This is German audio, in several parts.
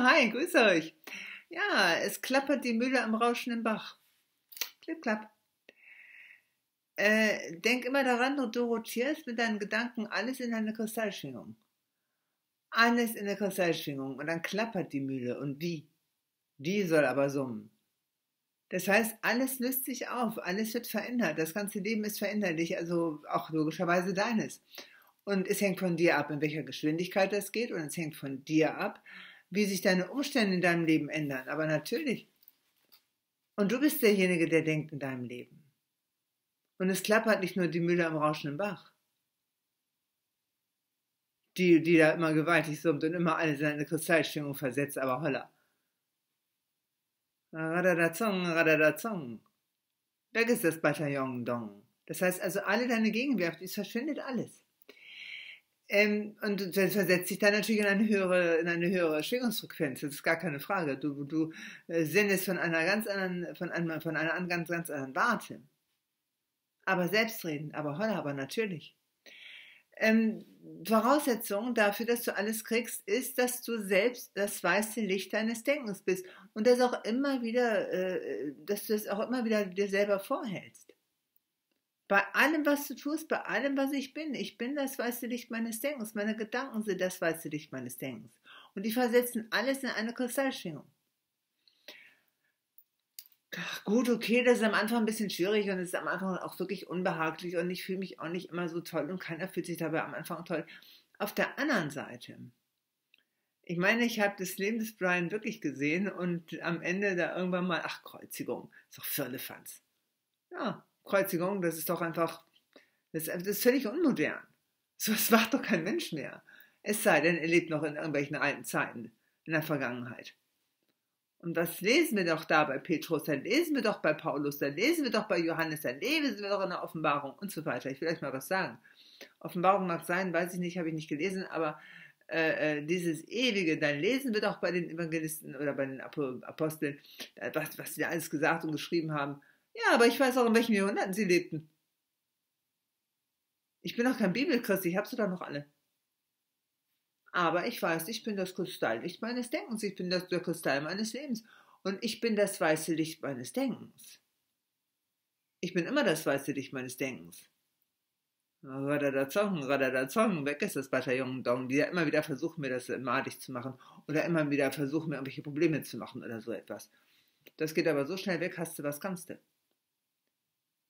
Hi, grüß euch. Ja, es klappert die Mühle am rauschenden Bach. Klipp, klapp. Denk immer daran, du rotierst mit deinen Gedanken alles in eine Kristallschwingung. Alles in der Kristallschwingung. Und dann klappert die Mühle. Und wie? Die soll aber summen. Das heißt, alles löst sich auf, alles wird verändert. Das ganze Leben ist veränderlich, also auch logischerweise deines. Und es hängt von dir ab, in welcher Geschwindigkeit das geht. Und es hängt von dir ab, wie sich deine Umstände in deinem Leben ändern. Aber natürlich. Und du bist derjenige, der denkt in deinem Leben. Und es klappert nicht nur die Mühle am rauschenden Bach, die da immer gewaltig summt und immer alles in eine Kristallschwingung versetzt, aber holla. Radadazong, radadazong. Weg ist das Bataillon Dong. Das heißt also, alle deine Gegenwart, es verschwindet alles. Und das versetzt sich dann natürlich in eine höhere Schwingungsfrequenz. Das ist gar keine Frage. Du sendest von einer ganz anderen, von einer ganz anderen Warte. Aber selbstredend, aber holla, aber natürlich. Voraussetzung dafür, dass du alles kriegst, ist, dass du selbst das weiße Licht deines Denkens bist und das auch immer wieder, dass du es auch immer wieder dir selber vorhältst. Bei allem, was du tust, bei allem, was ich bin das weiße Licht meines Denkens, meine Gedanken sind das weiße Licht meines Denkens und die versetzen alles in eine Kristallschwingung. Gut, okay, das ist am Anfang ein bisschen schwierig und es ist am Anfang auch wirklich unbehaglich und ich fühle mich auch nicht immer so toll und keiner fühlt sich dabei am Anfang toll. Auf der anderen Seite, ich meine, ich habe das Leben des Brian wirklich gesehen und am Ende da irgendwann mal, ach, Kreuzigung, ist doch Firlefanz. Ja, Kreuzigung, das ist doch einfach, das ist völlig unmodern. So was macht doch kein Mensch mehr. Es sei denn, er lebt noch in irgendwelchen alten Zeiten, in der Vergangenheit. Und was lesen wir doch da bei Petrus, dann lesen wir doch bei Paulus, dann lesen wir doch bei Johannes, dann lesen wir doch in der Offenbarung und so weiter. Ich will euch mal was sagen. Offenbarung mag sein, weiß ich nicht, habe ich nicht gelesen, aber dieses Ewige, dann lesen wir doch bei den Evangelisten oder bei den Aposteln, was sie alles gesagt und geschrieben haben. Ja, aber ich weiß auch, in welchen Jahrhunderten sie lebten. Ich bin doch kein Bibelchrist, ich habe sie doch noch alle. Aber ich weiß, ich bin das Kristalllicht meines Denkens, ich bin der Kristall meines Lebens und ich bin das weiße Licht meines Denkens. Ich bin immer das weiße Licht meines Denkens. Radadazong, radadazong, weg ist das Bataillon Dong, die ja immer wieder versuchen, mir das madig zu machen oder immer wieder versuchen, mir irgendwelche Probleme zu machen oder so etwas. Das geht aber so schnell weg, hast du, was kannst du?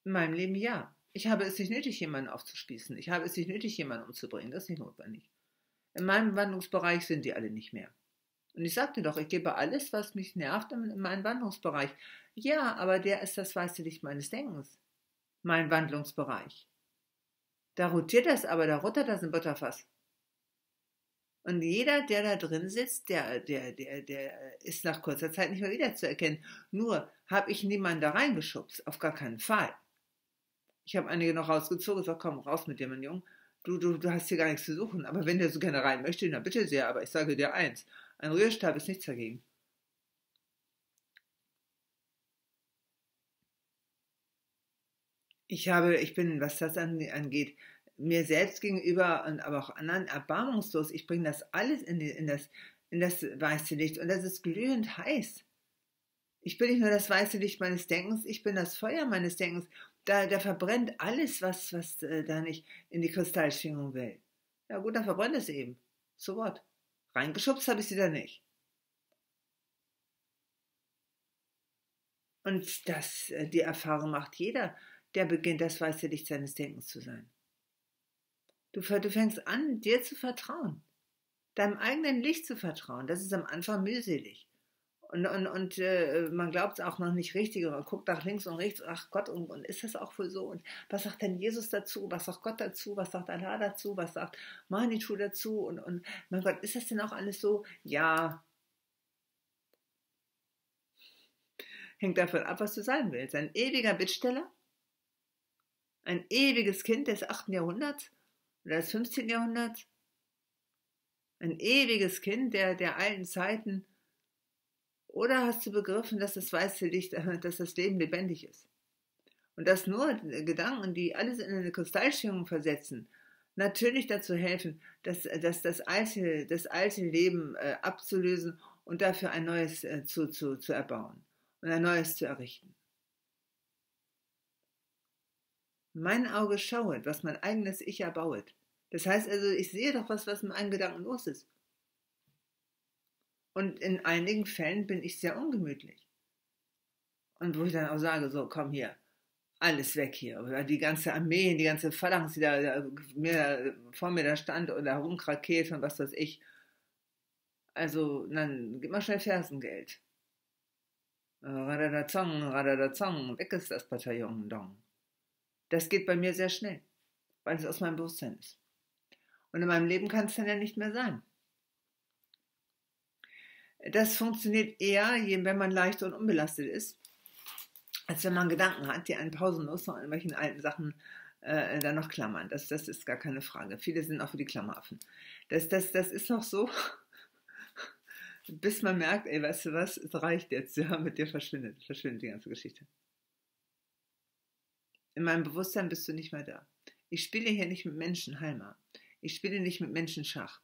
In meinem Leben ja. Ich habe es nicht nötig, jemanden aufzuspießen. Ich habe es nicht nötig, jemanden umzubringen. Das ist nicht notwendig. In meinem Wandlungsbereich sind die alle nicht mehr. Und ich sagte doch, ich gebe alles, was mich nervt, in meinen Wandlungsbereich. Ja, aber der ist das weiße Licht meines Denkens. Mein Wandlungsbereich. Da rotiert das aber, da ruttert das im Butterfass. Und jeder, der da drin sitzt, der ist nach kurzer Zeit nicht mehr wiederzuerkennen. Nur habe ich niemanden da reingeschubst, auf gar keinen Fall. Ich habe einige noch rausgezogen und gesagt, komm, raus mit dir, mein Junge. Du hast hier gar nichts zu suchen, aber wenn der so gerne rein möchte, dann bitte sehr, aber ich sage dir eins, ein Rührstab ist nichts dagegen. Ich bin, was das angeht, mir selbst gegenüber und aber auch anderen erbarmungslos. Ich bringe das alles in das weiße Licht und das ist glühend heiß. Ich bin nicht nur das weiße Licht meines Denkens, ich bin das Feuer meines Denkens. Da verbrennt alles, was da nicht in die Kristallschwingung will. Ja gut, dann verbrennt es eben. So what? Reingeschubst habe ich sie da nicht. Und die Erfahrung macht jeder, der beginnt, das weiße Licht seines Denkens zu sein. Du fängst an, dir zu vertrauen. Deinem eigenen Licht zu vertrauen. Das ist am Anfang mühselig. Und man glaubt es auch noch nicht richtig und man guckt nach links und rechts, ach Gott, und ist das auch wohl so? Und was sagt denn Jesus dazu? Was sagt Gott dazu? Was sagt Allah dazu? Was sagt Manitou dazu? Und mein Gott, ist das denn auch alles so? Ja, hängt davon ab, was du sein willst. Ein ewiger Bittsteller? Ein ewiges Kind des 8. Jahrhunderts? Oder des 15. Jahrhunderts? Ein ewiges Kind der alten Zeiten? Oder hast du begriffen, dass das weiße Licht, dass das Leben lebendig ist? Und dass nur Gedanken, die alles in eine Kristallschwingung versetzen, natürlich dazu helfen, das alte Leben abzulösen und dafür ein neues zu erbauen und ein neues zu errichten. Mein Auge schauet, was mein eigenes Ich erbauet. Das heißt also, ich sehe doch, was mit meinen Gedanken los ist. Und in einigen Fällen bin ich sehr ungemütlich. Und wo ich dann auch sage, so, komm hier, alles weg hier. Oder die ganze Armee, die ganze Phalanx, die vor mir da stand oder rumkrakeelt und was weiß ich. Also, dann gib mal schnell Fersengeld. Radadazong, weg ist das Bataillon, dong. Das geht bei mir sehr schnell, weil es aus meinem Bewusstsein ist. Und in meinem Leben kann es dann ja nicht mehr sein. Das funktioniert eher, wenn man leicht und unbelastet ist, als wenn man Gedanken hat, die einen pausenlos noch in irgendwelchen alten Sachen dann noch klammern. Das ist gar keine Frage. Viele sind auch für die Klammeraffen. Das ist noch so, bis man merkt, ey, weißt du was, es reicht jetzt, ja, mit dir verschwindet die ganze Geschichte. In meinem Bewusstsein bist du nicht mehr da. Ich spiele hier nicht mit Menschen Halma. Ich spiele nicht mit Menschen Schach.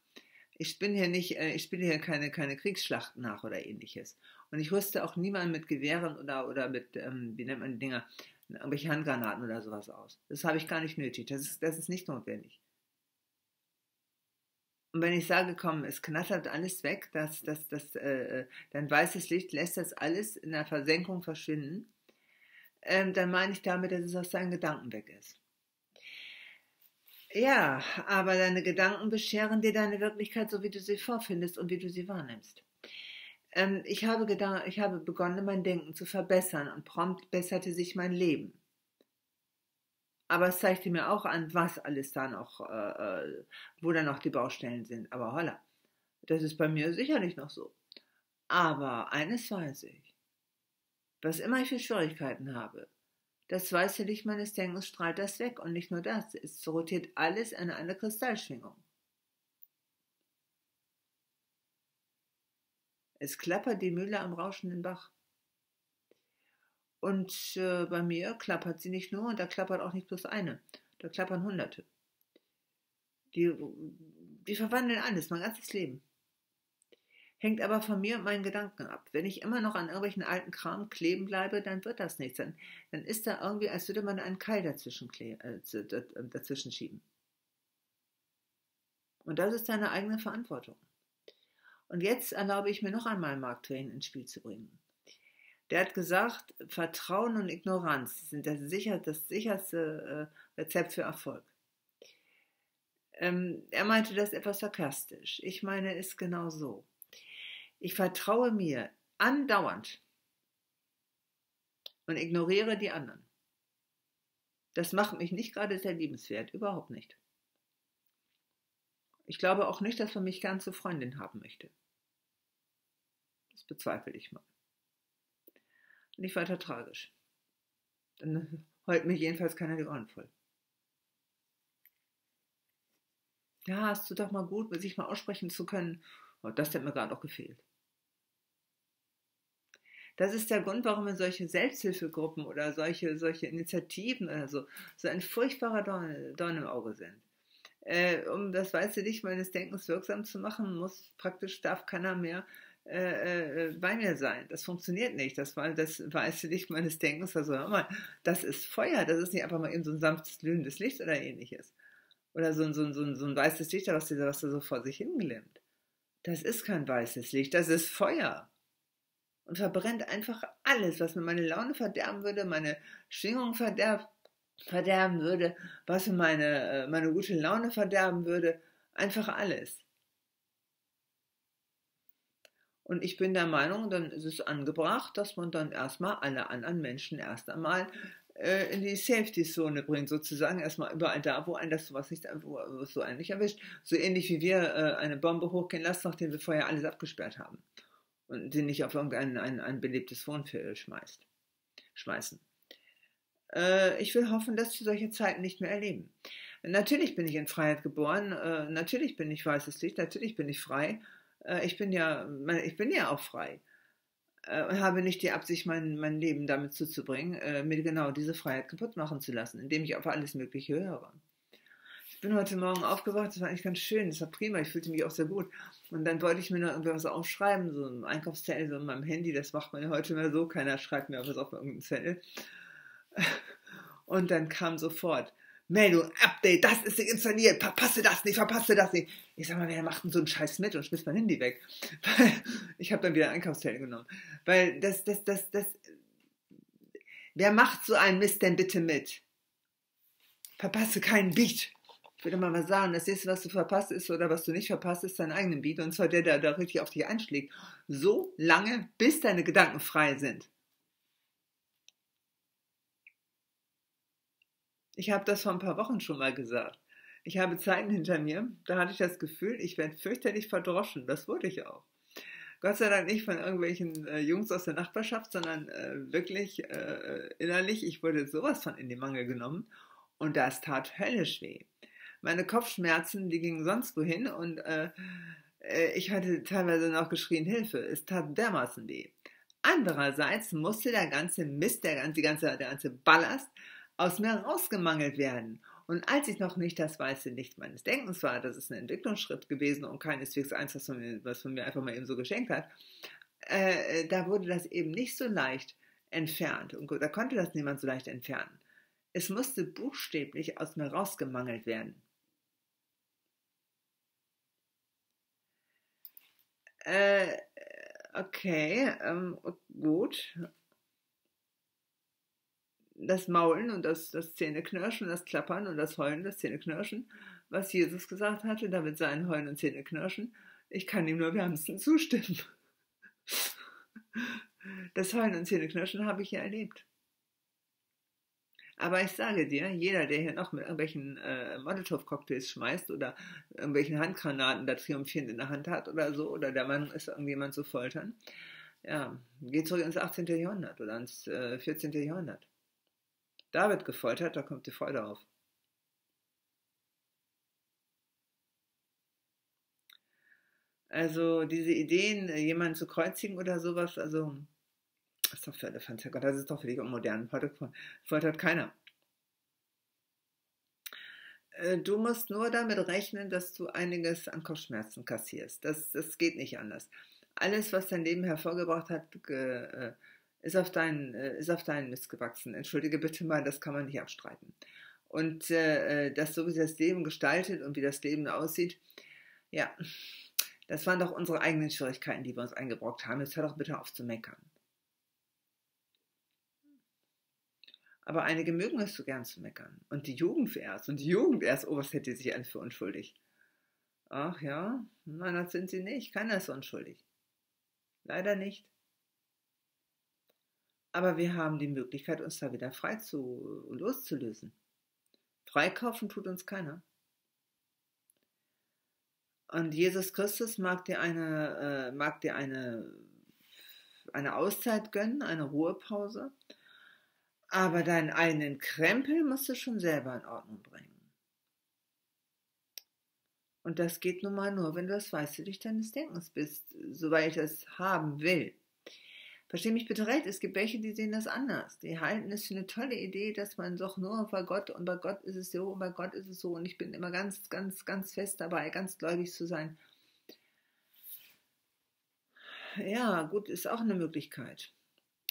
Ich spiele hier keine Kriegsschlachten nach oder ähnliches. Und ich rüste auch niemanden mit Gewehren oder mit, wie nennt man die Dinger, irgendwelche Handgranaten oder sowas aus. Das habe ich gar nicht nötig. Das ist nicht notwendig. Und wenn ich sage, komm, es knattert alles weg, dein weißes Licht lässt das alles in der Versenkung verschwinden, dann meine ich damit, dass es aus deinen Gedanken weg ist. Ja, aber deine Gedanken bescheren dir deine Wirklichkeit, so wie du sie vorfindest und wie du sie wahrnimmst. Ich habe begonnen, mein Denken zu verbessern und prompt besserte sich mein Leben. Aber es zeigte mir auch an, was alles da noch, wo da noch die Baustellen sind. Aber holla, das ist bei mir sicherlich noch so. Aber eines weiß ich, was immer ich für Schwierigkeiten habe, das weiße Licht meines Denkens strahlt das weg und nicht nur das, es rotiert alles in eine Kristallschwingung. Es klappert die Mühle am rauschenden Bach. Und bei mir klappert sie nicht nur und da klappert auch nicht bloß eine, da klappern Hunderte. Die verwandeln alles, mein ganzes Leben. Hängt aber von mir und meinen Gedanken ab. Wenn ich immer noch an irgendwelchen alten Kram kleben bleibe, dann wird das nichts. Dann ist da irgendwie, als würde man einen Keil dazwischen schieben. Und das ist deine eigene Verantwortung. Und jetzt erlaube ich mir noch einmal Mark Twain ins Spiel zu bringen. Der hat gesagt, Vertrauen und Ignoranz sind das sicherste Rezept für Erfolg. Er meinte das etwas sarkastisch. Ich meine es genau so. Ich vertraue mir andauernd und ignoriere die anderen. Das macht mich nicht gerade sehr liebenswert, überhaupt nicht. Ich glaube auch nicht, dass man mich gern zur Freundin haben möchte. Das bezweifle ich mal. Nicht weiter tragisch. Dann heult mich jedenfalls keiner die Ohren voll. Ja, hast du doch mal gut, sich mal aussprechen zu können. Oh, das hat mir gerade auch gefehlt. Das ist der Grund, warum in solche Selbsthilfegruppen oder solche Initiativen oder so ein furchtbarer Dorn im Auge sind. Um das weiße Licht meines Denkens wirksam zu machen, darf keiner mehr bei mir sein. Das funktioniert nicht. Das weiße Licht meines Denkens, also hör mal, das ist Feuer, das ist nicht einfach mal eben so ein sanftes, glühendes Licht oder ähnliches. Oder so ein weißes Licht, was da so vor sich hinglimmt. Das ist kein weißes Licht, das ist Feuer. Und verbrennt einfach alles, was mir meine Laune verderben würde, meine Schwingung verderben würde, was mir meine gute Laune verderben würde, einfach alles. Und ich bin der Meinung, dann ist es angebracht, dass man dann erstmal alle anderen Menschen erst einmal in die Safety-Zone bringt, sozusagen erstmal überall da, wo einen das sowas nicht, wo es so einen nicht erwischt. So ähnlich wie wir eine Bombe hochgehen lassen, nachdem wir vorher alles abgesperrt haben. Und sie nicht auf irgendein ein belebtes Wohnviertel schmeißen. Ich will hoffen, dass wir solche Zeiten nicht mehr erleben. Natürlich bin ich in Freiheit geboren, natürlich bin ich weißes Licht, natürlich bin ich frei. Ich bin ja auch frei. Und habe nicht die Absicht, mein Leben damit zuzubringen, mir genau diese Freiheit kaputt machen zu lassen, indem ich auf alles Mögliche höre. bin heute Morgen aufgewacht, das war eigentlich ganz schön, das war prima, ich fühlte mich auch sehr gut. Und dann wollte ich mir noch irgendwas aufschreiben, so ein Einkaufszettel, so in meinem Handy, das macht man ja heute mehr so, keiner schreibt mir was auf irgendeinen Zettel. Und dann kam sofort, Meldung, Update, das ist nicht installiert, verpasse das nicht, verpasse das nicht. Ich sag mal, wer macht denn so einen Scheiß mit und schmiss mein Handy weg? Weil ich habe dann wieder ein Einkaufszettel genommen. Weil wer macht so einen Mist denn bitte mit? Verpasse keinen Beat. Ich würde mal sagen, das nächste, was du verpasst ist oder was du nicht verpasst, ist dein eigenen Beat. Und zwar der, der da richtig auf dich einschlägt. So lange, bis deine Gedanken frei sind. Ich habe das vor ein paar Wochen schon mal gesagt. Ich habe Zeiten hinter mir, da hatte ich das Gefühl, ich werde fürchterlich verdroschen. Das wurde ich auch. Gott sei Dank nicht von irgendwelchen Jungs aus der Nachbarschaft, sondern wirklich innerlich, ich wurde sowas von in die Mangel genommen und das tat höllisch weh. Meine Kopfschmerzen, die gingen sonst wohin und ich hatte teilweise noch geschrien, Hilfe, es tat dermaßen weh. Andererseits musste der ganze Mist, der ganze Ballast aus mir rausgemangelt werden. Und als ich noch nicht das weiße Licht meines Denkens war, das ist ein Entwicklungsschritt gewesen und keineswegs eins, was man mir einfach mal eben so geschenkt hat, da wurde das eben nicht so leicht entfernt. Und da konnte das niemand so leicht entfernen. Es musste buchstäblich aus mir rausgemangelt werden. Okay, gut. Das Maulen und das Zähneknirschen, das Klappern und das Heulen, das Zähneknirschen, was Jesus gesagt hatte, damit sein Heulen und Zähneknirschen. Ich kann ihm nur wärmstens zustimmen. Das Heulen und Zähneknirschen habe ich ja erlebt. Aber ich sage dir, jeder, der hier noch mit irgendwelchen Molotow-Cocktails schmeißt oder irgendwelchen Handgranaten da triumphierend in der Hand hat oder so, oder der Mann ist, irgendjemand zu foltern, ja, geht zurück ins 18. Jahrhundert oder ins 14. Jahrhundert. Da wird gefoltert, da kommt die Freude auf. Also diese Ideen, jemanden zu kreuzigen oder sowas, also das ist doch für Elefanten, Gott, das ist doch völlig unmodern. Heute foltert keiner. Du musst nur damit rechnen, dass du einiges an Kopfschmerzen kassierst. Das geht nicht anders. Alles, was dein Leben hervorgebracht hat, ist auf deinen Mist gewachsen. Entschuldige bitte mal, das kann man nicht abstreiten. Und das, so wie das Leben gestaltet und wie das Leben aussieht, ja, das waren doch unsere eigenen Schwierigkeiten, die wir uns eingebrockt haben. Jetzt hör doch bitte auf zu meckern. Aber einige mögen es so gern zu meckern. Und die Jugend erst. Und die Jugend erst, oh, was hätte sie sich alles für unschuldig? Ach ja, nein, das sind sie nicht. Keiner ist unschuldig. Leider nicht. Aber wir haben die Möglichkeit, uns da wieder loszulösen. Freikaufen tut uns keiner. Und Jesus Christus mag dir eine Auszeit gönnen, eine Ruhepause. Aber deinen eigenen Krempel musst du schon selber in Ordnung bringen. Und das geht nun mal nur, wenn du das weiße Licht deines Denkens bist, soweit ich das haben will. Versteh mich bitte recht, es gibt welche, die sehen das anders. Die halten es für eine tolle Idee, dass man doch nur bei Gott und bei Gott ist es so und bei Gott ist es so und ich bin immer ganz, ganz, ganz fest dabei, ganz gläubig zu sein. Ja, gut, ist auch eine Möglichkeit.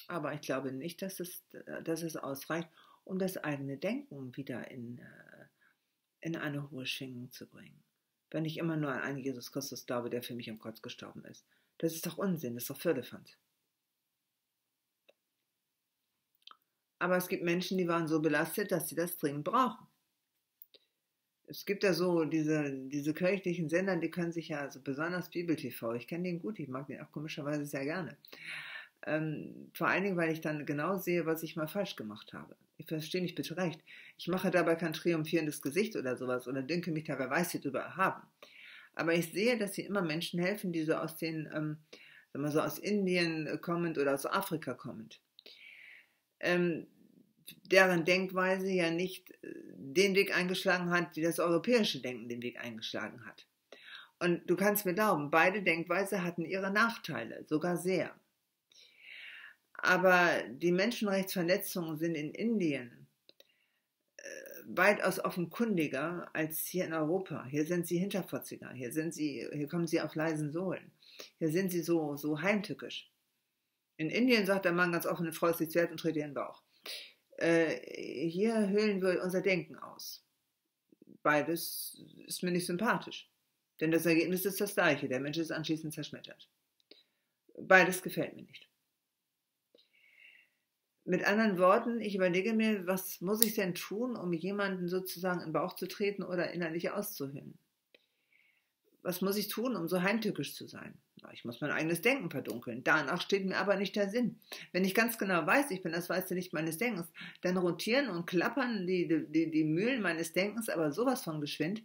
Aber ich glaube nicht, dass es ausreicht, um das eigene Denken wieder in eine hohe Schwingung zu bringen. Wenn ich immer nur an einen Jesus Christus glaube, der für mich am Kreuz gestorben ist. Das ist doch Unsinn, das ist doch Firlefanz. Aber es gibt Menschen, die waren so belastet, dass sie das dringend brauchen. Es gibt ja so diese kirchlichen Sender, die können sich ja, also besonders Bibel TV, ich kenne den gut, ich mag den auch komischerweise sehr gerne. Vor allen Dingen, weil ich dann genau sehe, was ich mal falsch gemacht habe. Ich verstehe mich bitte recht. Ich mache dabei kein triumphierendes Gesicht oder sowas oder denke mich dabei weiß sie drüber haben. Aber ich sehe, dass sie immer Menschen helfen, die so aus so aus Indien kommend oder aus Afrika kommend. Deren Denkweise ja nicht den Weg eingeschlagen hat, wie das europäische Denken den Weg eingeschlagen hat. Und du kannst mir glauben, beide Denkweise hatten ihre Nachteile, sogar sehr. Aber die Menschenrechtsverletzungen sind in Indien weitaus offenkundiger als hier in Europa. Hier sind sie hinterfotziger, hier kommen sie auf leisen Sohlen. Hier sind sie so heimtückisch. In Indien sagt der Mann ganz offen, eine Frau ist nichts wert und tritt ihr in den Bauch. Hier hüllen wir unser Denken aus. Beides ist mir nicht sympathisch. Denn das Ergebnis ist das gleiche. Der Mensch ist anschließend zerschmettert. Beides gefällt mir nicht. Mit anderen Worten, ich überlege mir, was muss ich denn tun, um jemanden sozusagen in den Bauch zu treten oder innerlich auszuhöhlen? Was muss ich tun, um so heimtückisch zu sein? Ich muss mein eigenes Denken verdunkeln. Danach steht mir aber nicht der Sinn. Wenn ich ganz genau weiß, ich bin das weiße Licht meines Denkens, dann rotieren und klappern die Mühlen meines Denkens aber sowas von geschwind,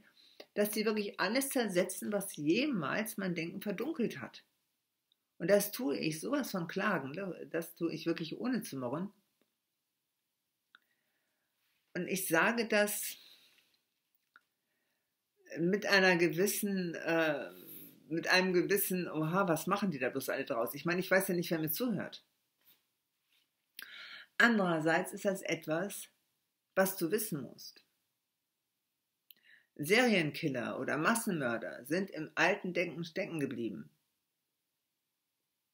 dass die wirklich alles zersetzen, was jemals mein Denken verdunkelt hat. Und das tue ich sowas von klagen, das tue ich wirklich ohne zu murren. Und ich sage das mit einem gewissen, oha, was machen die da bloß alle draus? Ich meine, ich weiß ja nicht, wer mir zuhört. Andererseits ist das etwas, was du wissen musst. Serienkiller oder Massenmörder sind im alten Denken stecken geblieben.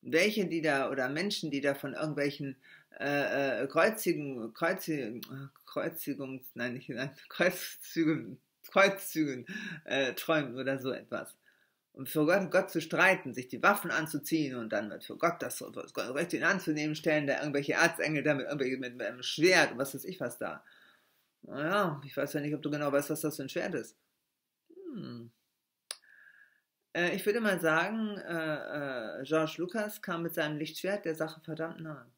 Welche, die da, oder Menschen, die da von irgendwelchen Kreuzzügen träumen oder so etwas. Und für Gott zu streiten, sich die Waffen anzuziehen und dann für Gott das Recht in anzunehmen, stellen da irgendwelche Erzengel da mit einem Schwert und was weiß ich was da. Naja, ich weiß ja nicht, ob du genau weißt, was das für ein Schwert ist. Ich würde mal sagen, George Lucas kam mit seinem Lichtschwert der Sache verdammt nahe.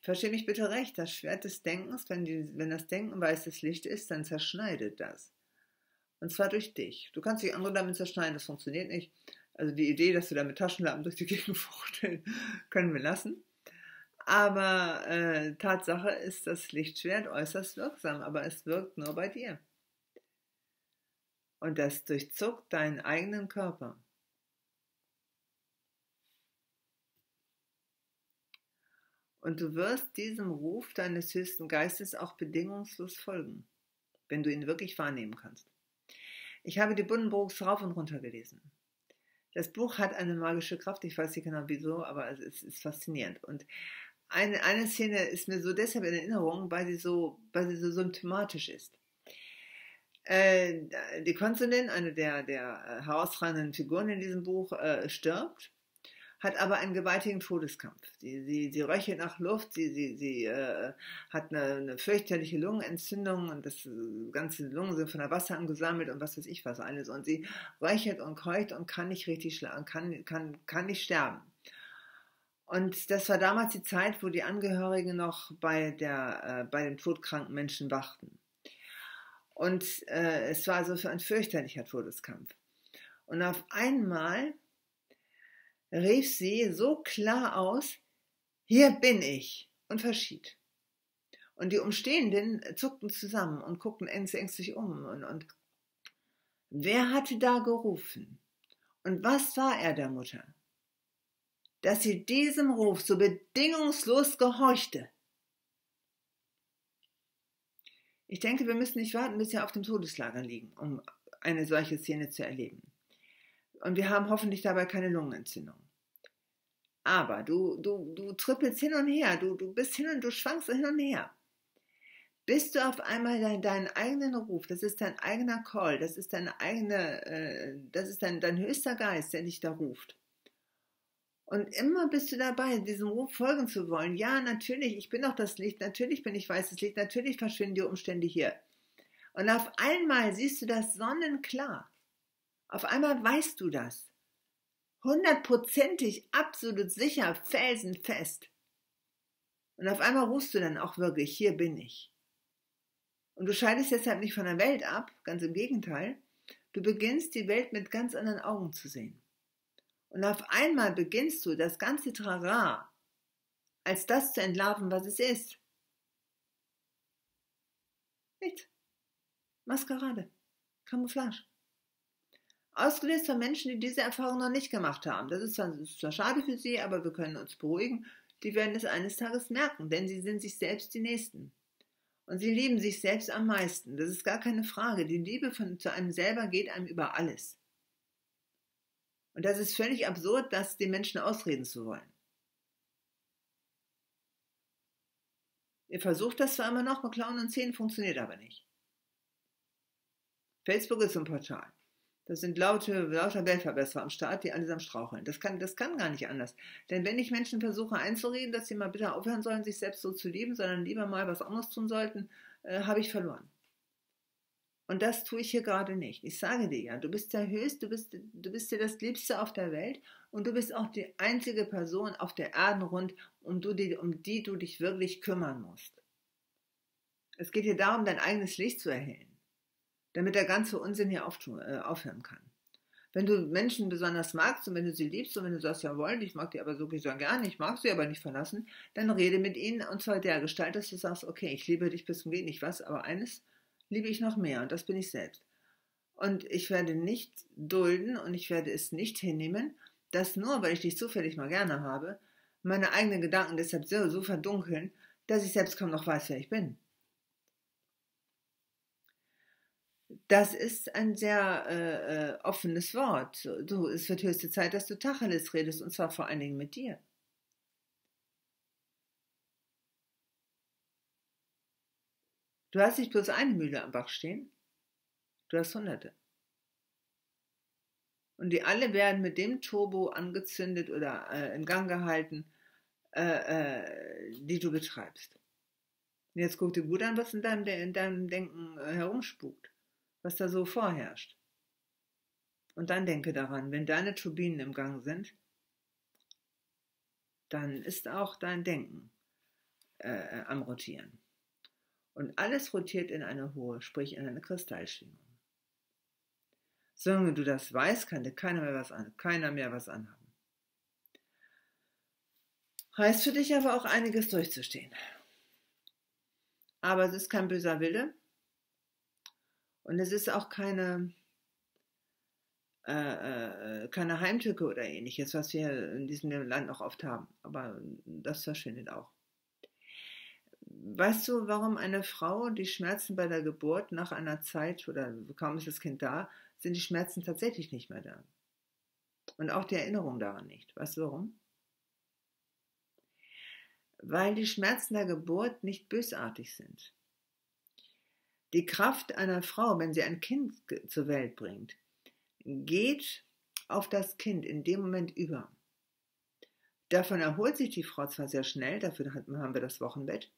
Versteh mich bitte recht, das Schwert des Denkens, wenn das Denken weißes Licht ist, dann zerschneidet das. Und zwar durch dich. Du kannst dich andere damit zerschneiden, das funktioniert nicht. Also die Idee, dass du da mit Taschenlampen durch die Gegend fuchteln, können wir lassen. Aber Tatsache ist das Lichtschwert äußerst wirksam, aber es wirkt nur bei dir. Und das durchzuckt deinen eigenen Körper. Und du wirst diesem Ruf deines höchsten Geistes auch bedingungslos folgen, wenn du ihn wirklich wahrnehmen kannst. Ich habe die Buddenbrooks rauf und runter gelesen. Das Buch hat eine magische Kraft, ich weiß nicht genau wieso, aber es ist faszinierend. Und eine Szene ist mir so deshalb in Erinnerung, weil sie so symptomatisch ist. Die Konsulin, eine der herausragenden Figuren in diesem Buch, stirbt, hat aber einen gewaltigen Todeskampf. Sie röchelt nach Luft, sie hat eine fürchterliche Lungenentzündung und das ganze Lungen sind von der Wasser angesammelt und was weiß ich was alles. Und sie röchelt und keucht und kann nicht richtig kann nicht sterben. Und das war damals die Zeit, wo die Angehörigen noch bei dem todkranken Menschen wachten. Und es war also für ein fürchterlicher Todeskampf. Und auf einmal rief sie so klar aus, hier bin ich, und verschied. Und die Umstehenden zuckten zusammen und guckten ängstlich um. Und wer hatte da gerufen? Und was war er der Mutter? Dass sie diesem Ruf so bedingungslos gehorchte. Ich denke, wir müssen nicht warten, bis wir auf dem Todeslager liegen, um eine solche Szene zu erleben. Und wir haben hoffentlich dabei keine Lungenentzündung. Aber du trippelst hin und her, du bist du schwankst hin und her. Bis du auf einmal deinen eigenen Ruf, das ist dein eigener Call, das ist dein höchster Geist, der dich da ruft. Und immer bist du dabei, diesem Ruf folgen zu wollen. Ja, natürlich, ich bin doch das Licht, natürlich bin ich weißes Licht, natürlich verschwinden die Umstände hier. Und auf einmal siehst du das sonnenklar. Auf einmal weißt du das. 100%ig, absolut sicher, felsenfest. Und auf einmal rufst du dann auch wirklich, hier bin ich. Und du scheidest deshalb nicht von der Welt ab, ganz im Gegenteil. Du beginnst die Welt mit ganz anderen Augen zu sehen. Und auf einmal beginnst du das ganze Trara als das zu entlarven, was es ist. Nichts. Maskerade. Camouflage. Ausgelöst von Menschen, die diese Erfahrung noch nicht gemacht haben. Das ist zwar schade für sie, aber wir können uns beruhigen. Die werden es eines Tages merken, denn sie sind sich selbst die Nächsten. Und sie lieben sich selbst am meisten. Das ist gar keine Frage. Die Liebe zu einem selber geht einem über alles. Und das ist völlig absurd, das den Menschen ausreden zu wollen. Ihr versucht das zwar immer noch mit Klauen und Zähnen, funktioniert aber nicht. Facebook ist so ein Portal. Das sind lauter Weltverbesserer am Start, die allesamt straucheln. Das kann gar nicht anders. Denn wenn ich Menschen versuche einzureden, dass sie mal bitte aufhören sollen, sich selbst so zu lieben, sondern lieber mal was anderes tun sollten, habe ich verloren. Und das tue ich hier gerade nicht. Ich sage dir ja, du bist der Höchste, du bist ja das Liebste auf der Welt und du bist auch die einzige Person auf der Erdenrund, um die du dich wirklich kümmern musst. Es geht hier darum, dein eigenes Licht zu erhellen, damit der ganze Unsinn hier aufhören kann. Wenn du Menschen besonders magst und wenn du sie liebst und wenn du sagst, jawohl, ich mag die aber so gerne, ich mag sie aber nicht verlassen, dann rede mit ihnen und zwar dergestalt, dass du sagst, okay, ich liebe dich bis zum geht nicht was, aber eines liebe ich noch mehr und das bin ich selbst. Und ich werde nicht dulden und ich werde es nicht hinnehmen, dass nur, weil ich dich zufällig mal gerne habe, meine eigenen Gedanken deshalb so verdunkeln, dass ich selbst kaum noch weiß, wer ich bin. Das ist ein sehr offenes Wort. Es wird höchste Zeit, dass du Tacheles redest und zwar vor allen Dingen mit dir. Du hast nicht bloß eine Mühle am Bach stehen, du hast Hunderte. Und die alle werden mit dem Turbo angezündet oder in Gang gehalten, die du betreibst. Und jetzt guck dir gut an, was in deinem Denken herumspukt, was da so vorherrscht. Und dann denke daran, wenn deine Turbinen im Gang sind, dann ist auch dein Denken am Rotieren. Und alles rotiert in eine hohe, sprich in eine Kristallschwingung. Solange du das weißt, kann dir keiner mehr was anhaben. Heißt für dich aber auch einiges durchzustehen. Aber es ist kein böser Wille und es ist auch keine Heimtücke oder ähnliches, was wir in diesem Land noch oft haben. Aber das verschwindet auch. Weißt du, warum eine Frau die Schmerzen bei der Geburt nach einer Zeit oder kaum ist das Kind da, sind die Schmerzen tatsächlich nicht mehr da? Und auch die Erinnerung daran nicht. Weißt du warum? Weil die Schmerzen der Geburt nicht bösartig sind. Die Kraft einer Frau, wenn sie ein Kind zur Welt bringt, geht auf das Kind in dem Moment über. Davon erholt sich die Frau zwar sehr schnell, dafür haben wir das Wochenbett,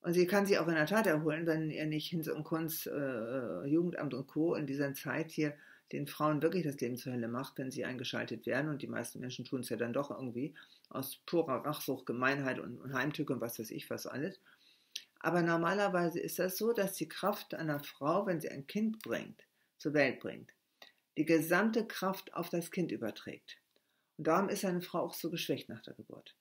und sie kann sich auch in der Tat erholen, wenn ihr nicht Hinz und Kunz, Jugendamt und Co. in dieser Zeit hier den Frauen wirklich das Leben zur Hölle macht, wenn sie eingeschaltet werden. Und die meisten Menschen tun es ja dann doch irgendwie aus purer Rachsucht, Gemeinheit und Heimtücke und was weiß ich was alles. Aber normalerweise ist das so, dass die Kraft einer Frau, wenn sie ein Kind zur Welt bringt, die gesamte Kraft auf das Kind überträgt. Und darum ist eine Frau auch so geschwächt nach der Geburt.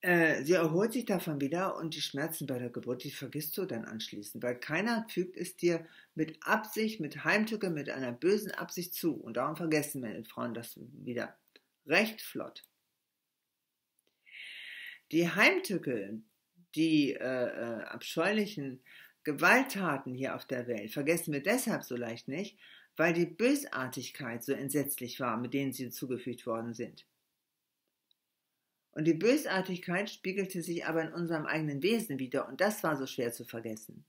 Sie erholt sich davon wieder und die Schmerzen bei der Geburt, die vergisst du dann anschließend, weil keiner fügt es dir mit Absicht, mit Heimtücke, mit einer bösen Absicht zu. Und darum vergessen wir Frauen das wieder recht flott. Die Heimtücke, die abscheulichen Gewalttaten hier auf der Welt, vergessen wir deshalb so leicht nicht, weil die Bösartigkeit so entsetzlich war, mit denen sie zugefügt worden sind. Und die Bösartigkeit spiegelte sich aber in unserem eigenen Wesen wider und das war so schwer zu vergessen.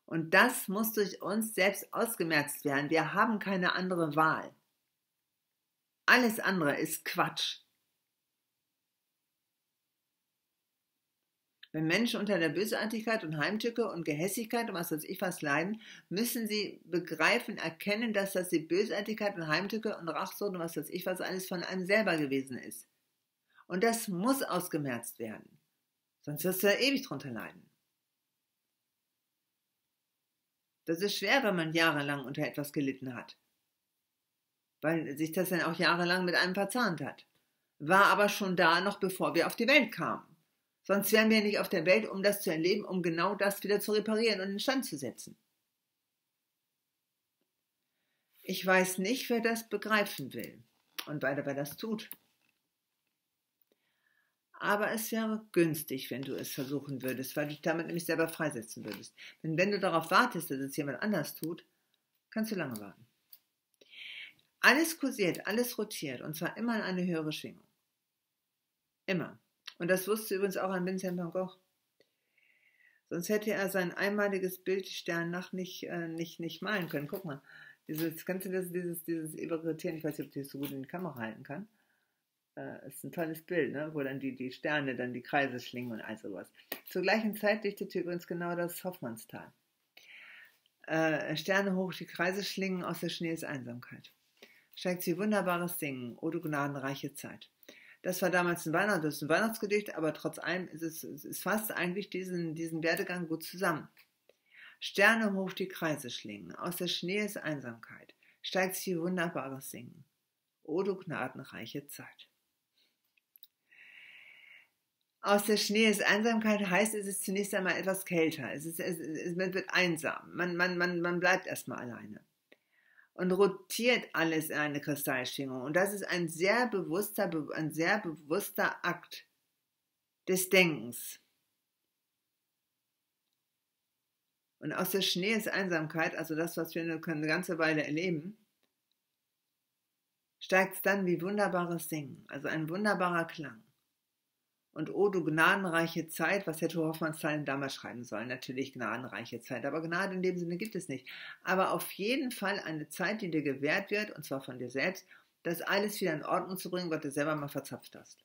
Und das muss durch uns selbst ausgemerzt werden. Wir haben keine andere Wahl. Alles andere ist Quatsch. Wenn Menschen unter der Bösartigkeit und Heimtücke und Gehässigkeit und was weiß ich was leiden, müssen sie begreifen, erkennen, dass das die Bösartigkeit und Heimtücke und Rachsucht und was weiß ich was alles von einem selber gewesen ist. Und das muss ausgemerzt werden. Sonst wirst du ja ewig drunter leiden. Das ist schwer, wenn man jahrelang unter etwas gelitten hat. Weil sich das dann auch jahrelang mit einem verzahnt hat. War aber schon da, noch bevor wir auf die Welt kamen. Sonst wären wir nicht auf der Welt, um das zu erleben, um genau das wieder zu reparieren und in Stand zu setzen. Ich weiß nicht, wer das begreifen will und wer das tut. Aber es wäre günstig, wenn du es versuchen würdest, weil du dich damit nämlich selber freisetzen würdest. Denn wenn du darauf wartest, dass es jemand anders tut, kannst du lange warten. Alles kursiert, alles rotiert und zwar immer in eine höhere Schwingung. Immer. Und das wusste übrigens auch an Vincent van Gogh. Sonst hätte er sein einmaliges Bild Sternnacht nicht malen können. Guck mal, kannst du dieses Everetieren, ich weiß nicht, ob ich das so gut in die Kamera halten kann. Ist ein tolles Bild, ne? Wo dann die Sterne dann die Kreise schlingen und all sowas. Zur gleichen Zeit dichtete übrigens genau das Hoffmannsthal. Sterne hoch, die Kreise schlingen, aus der Schnee ist Einsamkeit. Steigt sie wunderbares Singen, o du gnadenreiche Zeit. Das war damals ein Weihnachtsgedicht, aber trotz allem es fasst eigentlich diesen Werdegang gut zusammen. Sterne hoch, die Kreise schlingen, aus der Schnee ist Einsamkeit. Steigt sie wunderbares Singen, o du gnadenreiche Zeit. Aus der Schnee ist Einsamkeit heißt, es ist zunächst einmal etwas kälter. Man wird einsam. Man bleibt erstmal alleine. Und rotiert alles in eine Kristallschwingung. Und das ist ein sehr bewusster Akt des Denkens. Und aus der Schnee ist Einsamkeit, also das, was wir eine ganze Weile erleben, steigt es dann wie wunderbares Singen, also ein wunderbarer Klang. Und oh, du gnadenreiche Zeit, was hätte Hoffmannsthal damals schreiben sollen? Natürlich gnadenreiche Zeit, aber Gnade in dem Sinne gibt es nicht. Aber auf jeden Fall eine Zeit, die dir gewährt wird, und zwar von dir selbst, das alles wieder in Ordnung zu bringen, was du selber mal verzapft hast.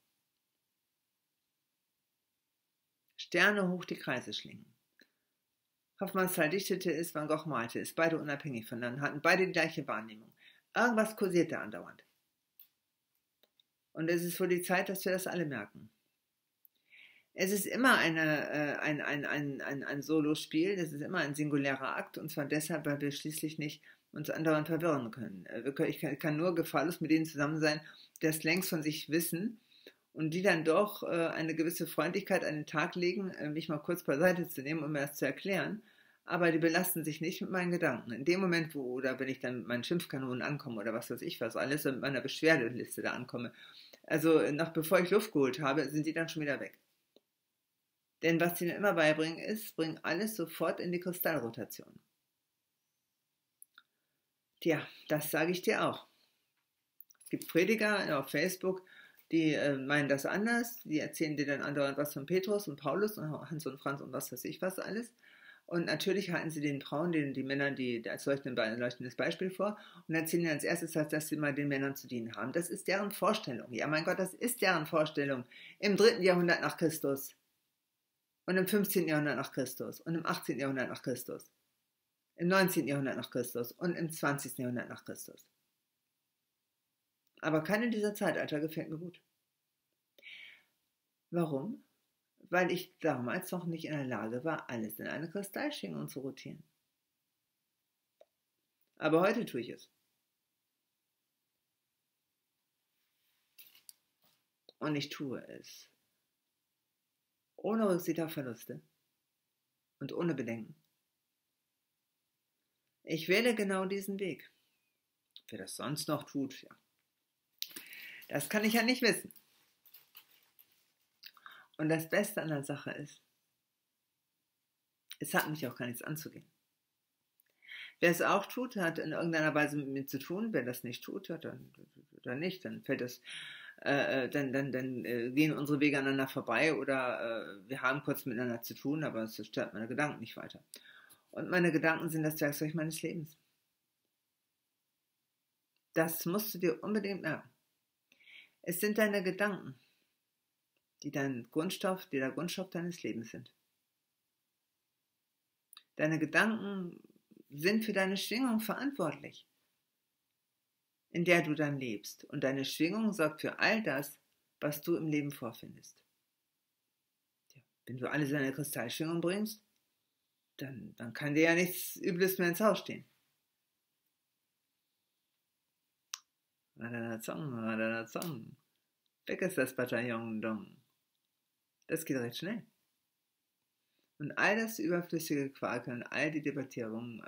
Sterne hoch, die Kreise schlingen. Hoffmannsthal dichtete es, Van Gogh malte es, beide unabhängig voneinander, hatten beide die gleiche Wahrnehmung. Irgendwas kursierte andauernd. Und es ist wohl die Zeit, dass wir das alle merken. Es ist immer ein Solospiel, das ist immer ein singulärer Akt, und zwar deshalb, weil wir schließlich nicht uns andauernd verwirren können. Ich kann nur gefahrlos mit denen zusammen sein, die das längst von sich wissen und die dann doch eine gewisse Freundlichkeit an den Tag legen, mich mal kurz beiseite zu nehmen, um mir das zu erklären, aber die belasten sich nicht mit meinen Gedanken. In dem Moment, oder wenn ich dann mit meinen Schimpfkanonen ankomme oder was weiß ich was, alles mit meiner Beschwerdeliste da ankomme, also noch bevor ich Luft geholt habe, sind die dann schon wieder weg. Denn was sie mir immer beibringen ist, bring alles sofort in die Kristallrotation. Tja, das sage ich dir auch. Es gibt Prediger auf Facebook, die meinen das anders, die erzählen dir dann andauernd was von Petrus und Paulus und Hans und Franz und was weiß ich was alles. Und natürlich halten sie den Frauen, die Männern, die als leuchtendes Beispiel vor und erzählen ihnen als erstes, dass sie mal den Männern zu dienen haben. Das ist deren Vorstellung. Ja, mein Gott, das ist deren Vorstellung. Im 3. Jahrhundert nach Christus. Und im 15. Jahrhundert nach Christus und im 18. Jahrhundert nach Christus, im 19. Jahrhundert nach Christus und im 20. Jahrhundert nach Christus. Aber keine dieser Zeitalter gefällt mir gut. Warum? Weil ich damals noch nicht in der Lage war, alles in eine Kristallschwingung zu rotieren. Aber heute tue ich es. Und ich tue es ohne Rücksicht auf Verluste und ohne Bedenken. Ich wähle genau diesen Weg. Wer das sonst noch tut, ja. Das kann ich ja nicht wissen. Und das Beste an der Sache ist, es hat mich auch gar nichts anzugehen. Wer es auch tut, hat in irgendeiner Weise mit mir zu tun. Wer das nicht tut, dann nicht. Dann fällt das, dann gehen unsere Wege aneinander vorbei oder wir haben kurz miteinander zu tun, aber es stört meine Gedanken nicht weiter. Und meine Gedanken sind das Werkzeug meines Lebens. Das musst du dir unbedingt merken. Es sind deine Gedanken, die der Grundstoff deines Lebens sind. Deine Gedanken sind für deine Schwingung verantwortlich, in der du dann lebst. Und deine Schwingung sorgt für all das, was du im Leben vorfindest. Wenn du alles in eine Kristallschwingung bringst, dann kann dir ja nichts Übles mehr ins Haus stehen. Radadazong. Weg ist das Bataillon Dong. Das geht recht schnell. Und all das überflüssige Quakeln, all die Debattierrunden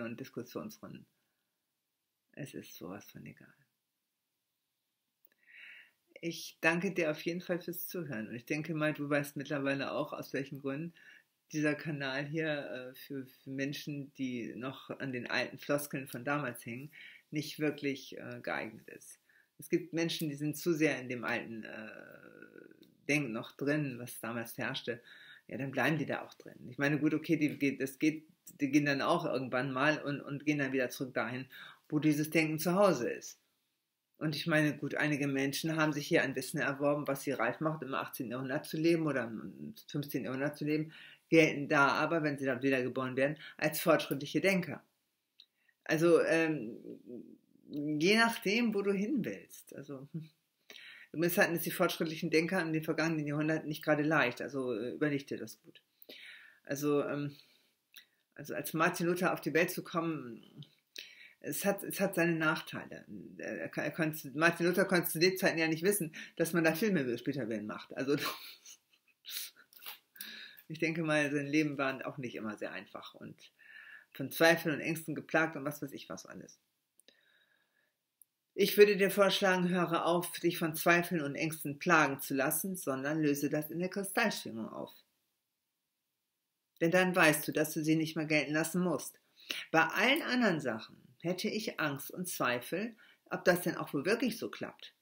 und Diskussionsrunden, es ist sowas von egal. Ich danke dir auf jeden Fall fürs Zuhören. Und ich denke mal, du weißt mittlerweile auch, aus welchen Gründen dieser Kanal hier für Menschen, die noch an den alten Floskeln von damals hängen, nicht wirklich geeignet ist. Es gibt Menschen, die sind zu sehr in dem alten Denken noch drin, was damals herrschte. Ja, dann bleiben die da auch drin. Ich meine, gut, okay, die gehen dann auch irgendwann mal und gehen dann wieder zurück dahin, wo dieses Denken zu Hause ist. Und ich meine, gut, einige Menschen haben sich hier ein Wissen erworben, was sie reif macht, im 18. Jahrhundert zu leben oder im 15. Jahrhundert zu leben, gelten da aber, wenn sie dann wiedergeboren werden, als fortschrittliche Denker. Also je nachdem, wo du hin willst. Also übrigens hatten es die fortschrittlichen Denker in den vergangenen Jahrhunderten nicht gerade leicht. Also überleg dir das gut. Also, als Martin Luther auf die Welt zu kommen, es hat seine Nachteile. Martin Luther konnte zu Lebzeiten ja nicht wissen, dass man da Filme später werden macht. Also ich denke mal, sein Leben war auch nicht immer sehr einfach und von Zweifeln und Ängsten geplagt und was weiß ich was alles. Ich würde dir vorschlagen, höre auf, dich von Zweifeln und Ängsten plagen zu lassen, sondern löse das in der Kristallschwingung auf. Denn dann weißt du, dass du sie nicht mehr gelten lassen musst. Bei allen anderen Sachen hätte ich Angst und Zweifel, ob das denn auch wohl wirklich so klappt.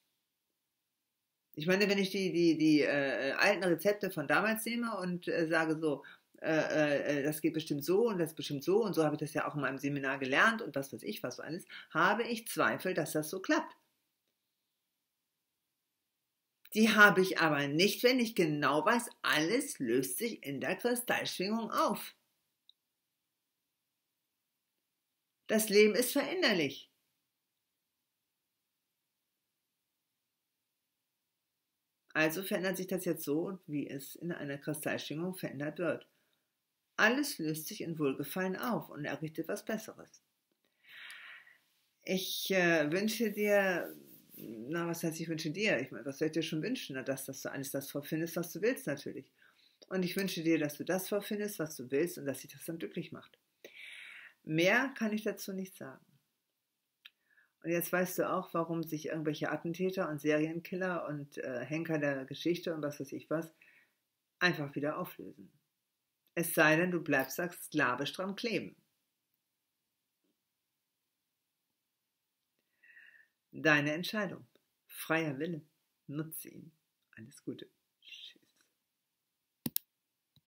Ich meine, wenn ich die alten Rezepte von damals nehme und sage so, das geht bestimmt so und das bestimmt so und so habe ich das ja auch in meinem Seminar gelernt und was weiß ich, was so alles, habe ich Zweifel, dass das so klappt. Die habe ich aber nicht, wenn ich genau weiß, alles löst sich in der Kristallschwingung auf. Das Leben ist veränderlich. Also verändert sich das jetzt so, wie es in einer Kristallschwingung verändert wird. Alles löst sich in Wohlgefallen auf und errichtet was Besseres. Ich wünsche dir, na, was heißt, ich wünsche dir? Ich meine, was soll ich dir schon wünschen? Na, dass du alles das vorfindest, was du willst, natürlich. Und ich wünsche dir, dass du das vorfindest, was du willst und dass dich das dann glücklich macht. Mehr kann ich dazu nicht sagen. Und jetzt weißt du auch, warum sich irgendwelche Attentäter und Serienkiller und Henker der Geschichte und was weiß ich was einfach wieder auflösen. Es sei denn, du bleibst sklavisch dran kleben. Deine Entscheidung. Freier Wille. Nutze ihn. Alles Gute.